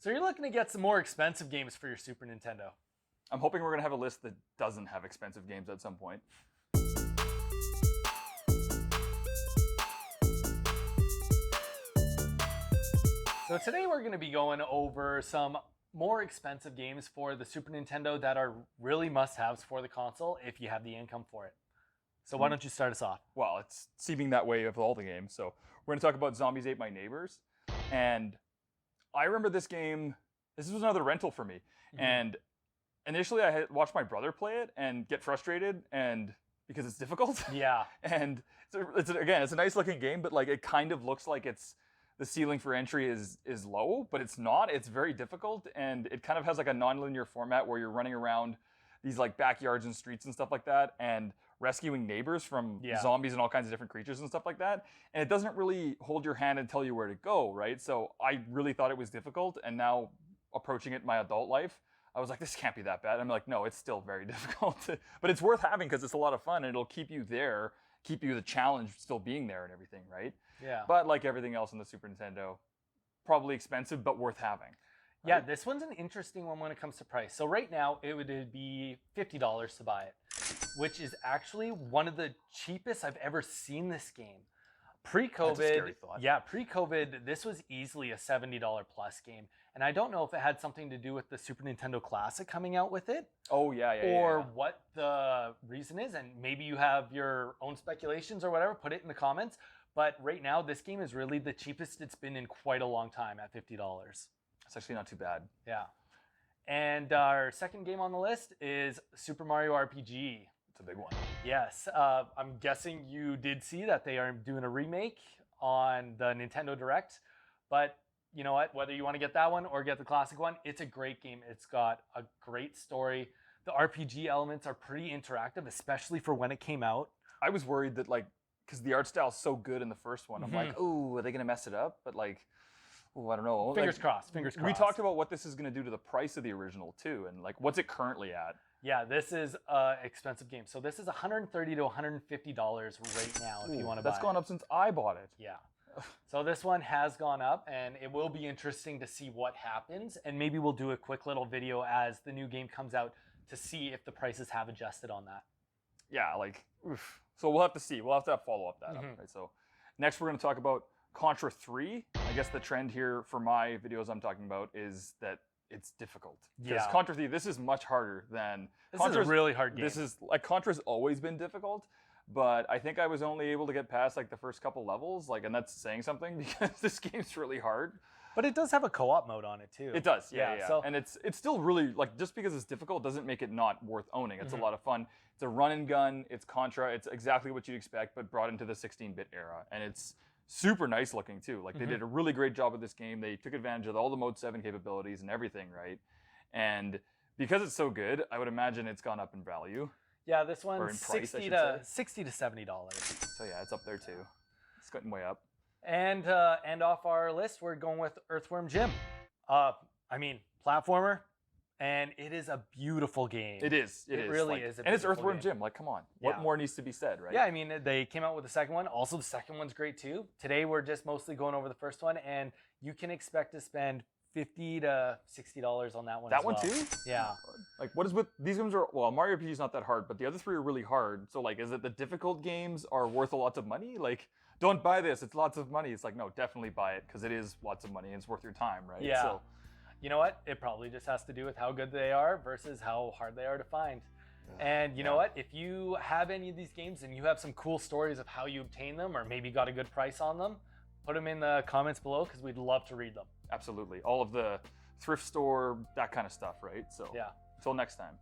So you're looking to get some more expensive games for your Super Nintendo. I'm hoping we're going to have a list that doesn't have expensive games at some point. So today we're going to be going over some more expensive games for the Super Nintendo that are really must-haves for the console if you have the income for it. So why don't you start us off? Well, it's seeming that way with all the games. So we're going to talk about Zombies Ate My Neighbors. And I remember this game, this was another rental for me. And initially I had watched my brother play it and get frustrated and because it's difficult. Yeah. And it's a nice looking game, but like it kind of looks like the ceiling for entry is low, but it's not. It's very difficult, and it kind of has like a non-linear format where you're running around these like backyards and streets and stuff like that, and rescuing neighbors from zombies and all kinds of different creatures and stuff like that. And it doesn't really hold your hand and tell you where to go, right? So I really thought it was difficult, and now approaching it in my adult life, I was like, this can't be that bad. I'm like, no, it's still very difficult, but it's worth having because it's a lot of fun and it'll keep you there, keep you the challenge still being there and everything, right? Yeah. But like everything else on the Super Nintendo, probably expensive, but worth having. Right? Yeah, this one's an interesting one when it comes to price. So right now, it would be $50 to buy it, which is actually one of the cheapest I've ever seen this game. Pre-COVID, That's a scary thought. Yeah, pre-COVID, this was easily a $70 plus game. And I don't know if it had something to do with the Super Nintendo Classic coming out with it. Oh, yeah. Or what the reason is. And maybe you have your own speculations or whatever, put it in the comments. But right now, this game is really the cheapest it's been in quite a long time at $50. It's actually not too bad. Yeah. And our second game on the list is Super Mario RPG. It's a big one. Yes. I'm guessing you did see that they are doing a remake on the Nintendo Direct. But you know what? Whether you want to get that one or get the classic one, it's a great game. It's got a great story. The RPG elements are pretty interactive, especially for when it came out. I was worried that like, because the art style is so good in the first one, I'm like, oh, are they going to mess it up? But like, oh, I don't know. Fingers crossed. Fingers crossed. We talked about what this is going to do to the price of the original too, and like, what's it currently at? Yeah, this is an expensive game. So this is $130 to $150 right now if you want to buy it. That's gone up since I bought it. Yeah. So this one has gone up, and it will be interesting to see what happens. And maybe we'll do a quick little video as the new game comes out to see if the prices have adjusted on that. Yeah, like, oof. So we'll have to see. We'll have to follow up that up. Right? So next we're going to talk about Contra III. I guess the trend here for my videos I'm talking about is that it's difficult. Because Contra III, this is much harder than... This is a really hard game. This is, like, Contra's always been difficult, but I think I was only able to get past, like, the first couple levels, like, and that's saying something because this game's really hard. But it does have a co-op mode on it, too. It does, yeah. So, and it's still really, like, just because it's difficult doesn't make it not worth owning. It's a lot of fun. It's a run and gun. It's Contra. It's exactly what you'd expect, but brought into the 16-bit era. And it's super nice looking, too. Like, they did a really great job with this game. They took advantage of all the Mode 7 capabilities and everything, right? And because it's so good, I would imagine it's gone up in value. Yeah, this one's price, $60 to $70. So yeah, it's up there, too. It's gotten way up. And off our list, we're going with Earthworm Jim. I mean, platformer, and it is a beautiful game. It is. It really is. And it's Earthworm Jim. Like, come on. What more needs to be said, right? Yeah, I mean, they came out with the second one. Also, the second one's great too. Today, we're just mostly going over the first one, and you can expect to spend $50 to $60 on that one. That one too? Yeah. Like, what is with these games are? Well, Mario RPG is not that hard, but the other three are really hard. So, like, is it the difficult games are worth a lot of money? Like, don't buy this. It's lots of money. It's like, no, definitely buy it because it is lots of money and it's worth your time, right? Yeah. So, you know what? It probably just has to do with how good they are versus how hard they are to find. And you know what? If you have any of these games and you have some cool stories of how you obtain them or maybe got a good price on them, put them in the comments below because we'd love to read them. Absolutely. All of the thrift store, that kind of stuff, right? So, yeah. Until next time.